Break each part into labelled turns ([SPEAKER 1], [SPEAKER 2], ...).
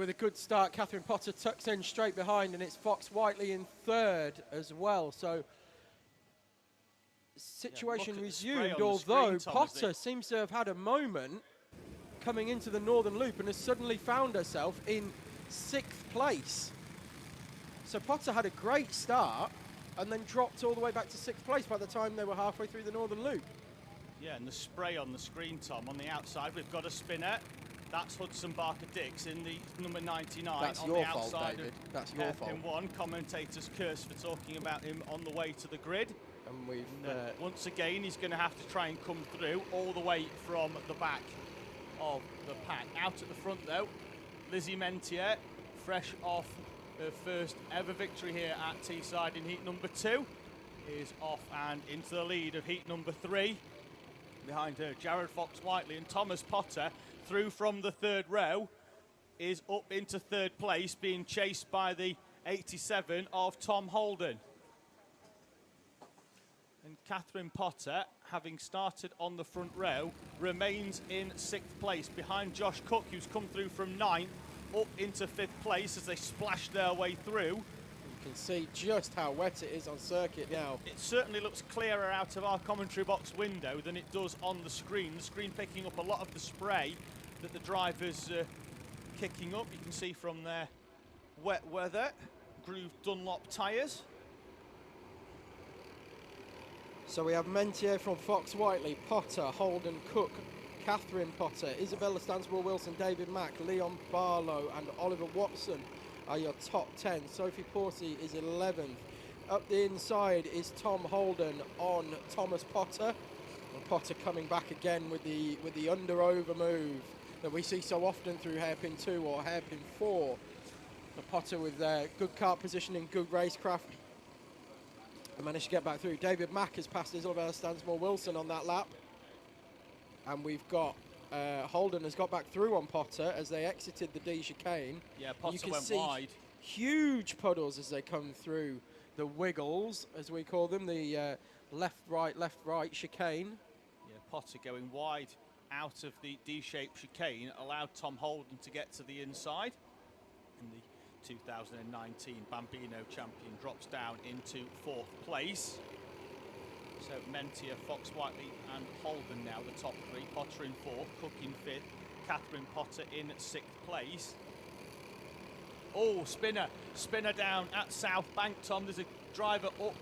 [SPEAKER 1] with a good start. Catherine Potter tucks in straight behind, and it's Fox Whiteley in third as well. So situation resumed, although Potter seems to have had a moment coming into the Northern Loop and has suddenly found herself in 6th place. So Potter had a great start and then dropped all the way back to 6th place by the time they were halfway through the Northern Loop.
[SPEAKER 2] Yeah, and the spray on the screen, Tom, on the outside, we've got a spinner. That's Hudson Barker-Dix in the number 99.
[SPEAKER 1] That's
[SPEAKER 2] on
[SPEAKER 1] your
[SPEAKER 2] the
[SPEAKER 1] fault,
[SPEAKER 2] outside
[SPEAKER 1] David. That's your fault.
[SPEAKER 2] Hairpin 1, commentators curse for talking about him on the way to the grid.
[SPEAKER 1] And we've
[SPEAKER 2] once again, he's going to have to try and come through all the way from the back of the pack. Out at the front, though, Lizzie Mentier, fresh off her first ever victory here at Teesside in heat number 2, is off and into the lead of heat number 3. Behind her, Jared Fox-Whiteley, and Thomas Potter, through from the 3rd row, is up into 3rd place, being chased by the 87 of Tom Holden. And Catherine Potter, having started on the front row, remains in 6th place, behind Josh Cooke, who's come through from 9th, up into 5th place as they splash their way through.
[SPEAKER 1] You can see just how wet it is on circuit now.
[SPEAKER 2] It certainly looks clearer out of our commentary box window than it does on the screen. The screen picking up a lot of the spray that the drivers are kicking up. You can see from their wet weather, grooved Dunlop tyres.
[SPEAKER 1] So we have Mentier from Fox Whiteley, Potter, Holden, Cooke, Catherine Potter, Isabella Stansborough-Wilson, David Mack, Leon Barlow and Oliver Watson are your top 10. Sophie Porty is 11th. Up the inside is Tom Holden on Thomas Potter. And Potter coming back again with the under-over move that we see so often through hairpin 2 or hairpin 4. And Potter with good kart positioning, good racecraft. I managed to get back through. David Mack has passed Isabella Stansborough-Wilson on that lap. And we've got Holden has got back through on Potter as they exited the D chicane.
[SPEAKER 2] Yeah, Potter
[SPEAKER 1] you can
[SPEAKER 2] went
[SPEAKER 1] see
[SPEAKER 2] wide.
[SPEAKER 1] Huge puddles as they come through the wiggles, as we call them, the left, right chicane.
[SPEAKER 2] Yeah, Potter going wide out of the D-shaped chicane allowed Tom Holden to get to the inside. And the 2019 Bambino champion drops down into 4th place. So Mentier, Fox Whiteley and Holden now the top 3. Potter in 4th, Cooke in 5th, Catherine Potter in 6th place. Oh, spinner down at South Bank, Tom. There's a driver up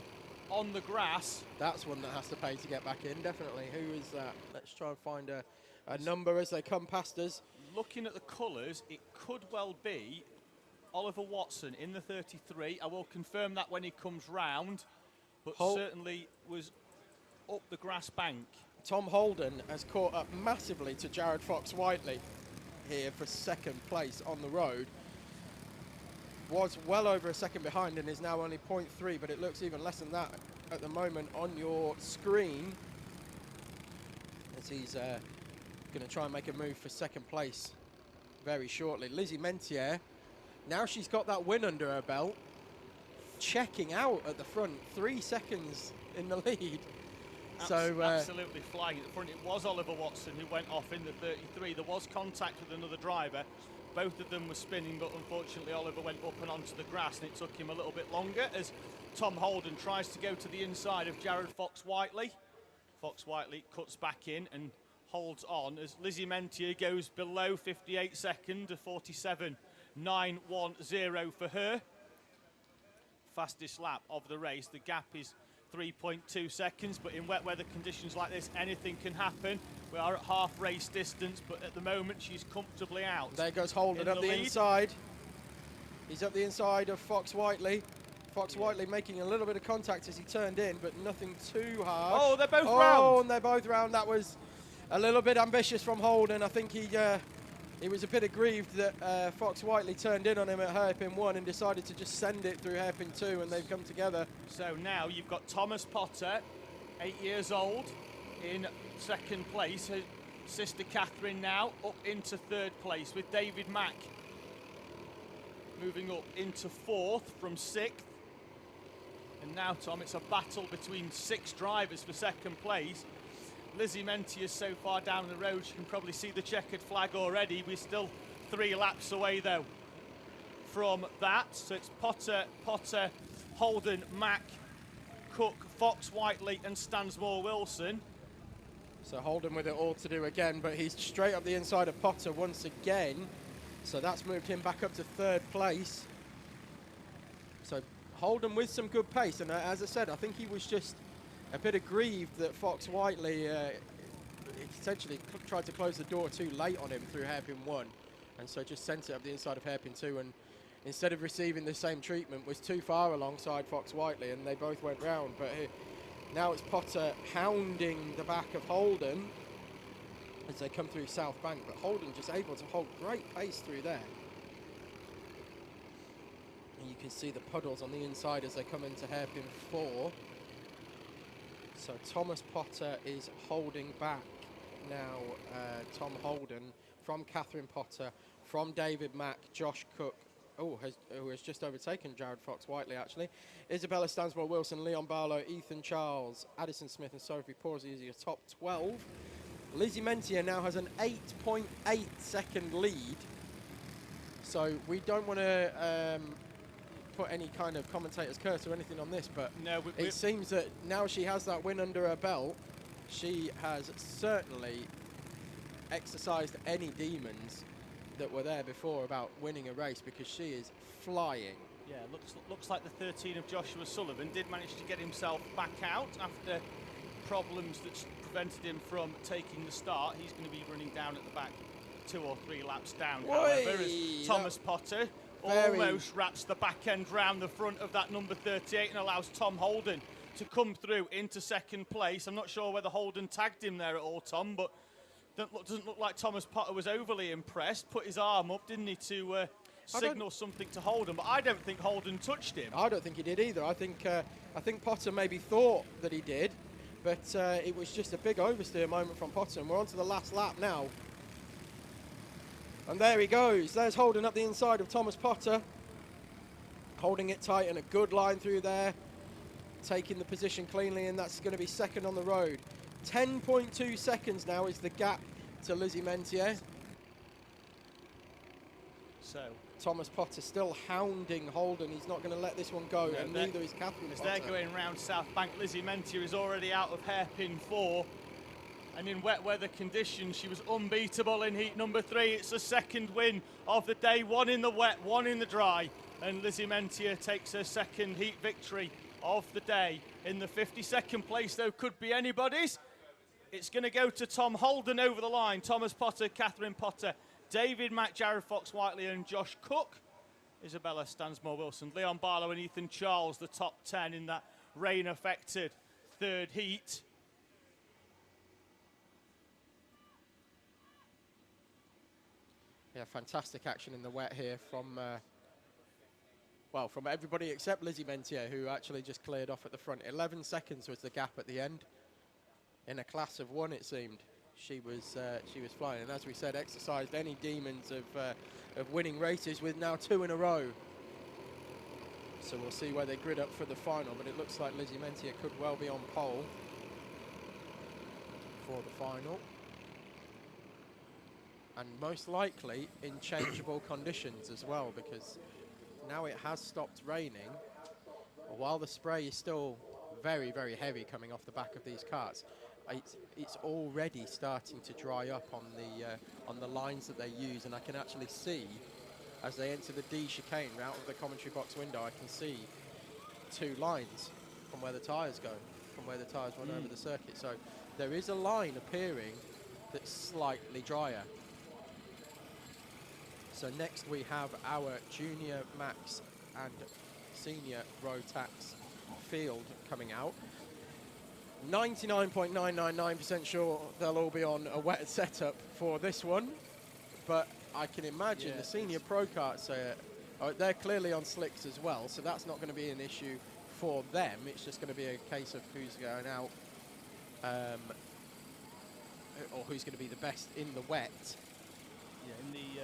[SPEAKER 2] on the grass.
[SPEAKER 1] That's one that has to pay to get back in, definitely. Who is that? Let's try and find a number as they come past us.
[SPEAKER 2] Looking at the colours, it could well be Oliver Watson in the 33. I will confirm that when he comes round, but certainly was up the grass bank.
[SPEAKER 1] Tom Holden has caught up massively to Jared Fox-Whiteley here for 2nd place on the road. Was well over a second behind and is now only 0.3, but it looks even less than that at the moment on your screen, as he's going to try and make a move for 2nd place very shortly. Lizzie Mentier, now she's got that win under her belt, checking out at the front, 3 seconds in the lead. So
[SPEAKER 2] absolutely flying at the front. It was Oliver Watson who went off in the 33. There was contact with another driver. Both of them were spinning, but unfortunately Oliver went up and onto the grass, and it took him a little bit longer as Tom Holden tries to go to the inside of Jared Fox-Whiteley. Fox-Whiteley cuts back in and holds on as Lizzie Mentier goes below 58 seconds to 47.910 for her. Fastest lap of the race. The gap is 3.2 seconds, but in wet weather conditions like this, anything can happen. We are at half race distance, but at the moment she's comfortably out.
[SPEAKER 1] There goes Holden up the inside. He's up the inside of Fox Whiteley. Fox Whiteley making a little bit of contact as he turned in, but nothing too hard.
[SPEAKER 2] Oh, they're both round.
[SPEAKER 1] Oh, and they're both round. That was a little bit ambitious from Holden. I think he was a bit aggrieved that Fox Whiteley turned in on him at hairpin 1 and decided to just send it through hairpin 2, and they've come together.
[SPEAKER 2] So now you've got Thomas Potter, 8 years old, in 2nd place. Her sister Catherine now up into 3rd place, with David Mack moving up into 4th from 6th. And now, Tom, it's a battle between 6 drivers for 2nd place. Lizzie Mentier is so far down the road, you can probably see the checkered flag already. We're still 3 laps away, though. from that. So it's Potter, Holden, Mack, Cooke, Fox, Whiteley and Stansmore Wilson.
[SPEAKER 1] So Holden with it all to do again, but he's straight up the inside of Potter once again. So that's moved him back up to 3rd place. So Holden with some good pace, and as I said, I think he was just a bit aggrieved that Fox Whiteley essentially tried to close the door too late on him through hairpin 1, and so just sent it up the inside of hairpin 2, and instead of receiving the same treatment was too far alongside Fox Whiteley, and they both went round. But now it's Potter hounding the back of Holden as they come through South Bank, but Holden just able to hold great pace through there. And you can see the puddles on the inside as they come into hairpin 4. So Thomas Potter is holding back now Tom Holden from Catherine Potter, from David Mack, Josh Cooke, who has just overtaken Jared Fox Whiteley actually. Isabella Stansmore Wilson, Leon Barlow, Ethan Charles, Addison Smith and Sophie Pawsey is your top 12. Lizzie Mentier now has an 8.8 second lead. So we don't want to put any kind of commentator's curse or anything on this, but no, it seems that now she has that win under her belt, she has certainly exercised any demons that were there before about winning a race, because she is flying.
[SPEAKER 2] Yeah, looks like the 13 of Joshua Sullivan did manage to get himself back out after problems that prevented him from taking the start. He's going to be running down at the back 2 or 3 laps down. However, as Thomas Potter almost wraps the back end round the front of that number 38 and allows Tom Holden to come through into 2nd place. I'm not sure whether Holden tagged him there at all, Tom, but doesn't look like Thomas Potter was overly impressed. Put his arm up, didn't he, to signal something to Holden, but I don't think Holden touched him.
[SPEAKER 1] I don't think he did either. I think Potter maybe thought that he did, but it was just a big oversteer moment from Potter, and we're on to the last lap now. And there he goes. There's Holden up the inside of Thomas Potter, holding it tight and a good line through there, taking the position cleanly, and that's going to be 2nd on the road. 10.2 seconds now is the gap to Lizzie Mentier.
[SPEAKER 2] So
[SPEAKER 1] Thomas Potter still hounding Holden. He's not going to let this one go, and neither is Catherine Potter.
[SPEAKER 2] As they're going round South Bank, Lizzie Mentier is already out of hairpin 4. And in wet weather conditions, she was unbeatable in heat number 3. It's the 2nd win of the day, 1 in the wet, 1 in the dry. And Lizzie Mentier takes her 2nd heat victory of the day. In the 52nd place, though, could be anybody's. It's going to go to Tom Holden over the line. Thomas Potter, Catherine Potter, David Mack, Jared Fox Whiteley and Josh Cooke. Isabella Stansmore Wilson, Leon Barlow and Ethan Charles, the top 10 in that rain-affected 3rd heat.
[SPEAKER 1] Yeah, fantastic action in the wet here from everybody except Lizzie Mentier, who actually just cleared off at the front. 11 seconds was the gap at the end. In a class of 1, it seemed. She was flying, and as we said, exercised any demons of winning races with now 2 in a row. So we'll see where they grid up for the final, but it looks like Lizzie Mentier could well be on pole for the final. And most likely in changeable conditions as well, because now it has stopped raining. While the spray is still very, very heavy coming off the back of these karts, it's already starting to dry up on the lines that they use, and I can actually see as they enter the D chicane out of the commentary box window, I can see 2 lines from where the tyres go, from where the tyres run over the circuit. So there is a line appearing that's slightly drier. So next we have our junior max and senior Rotax field coming out. 99.999% sure they'll all be on a wet setup for this one, but I can imagine the senior pro karts they're clearly on slicks as well, so that's not going to be an issue for them. It's just going to be a case of who's going out or who's going to be the best in the wet.
[SPEAKER 2] Yeah, in the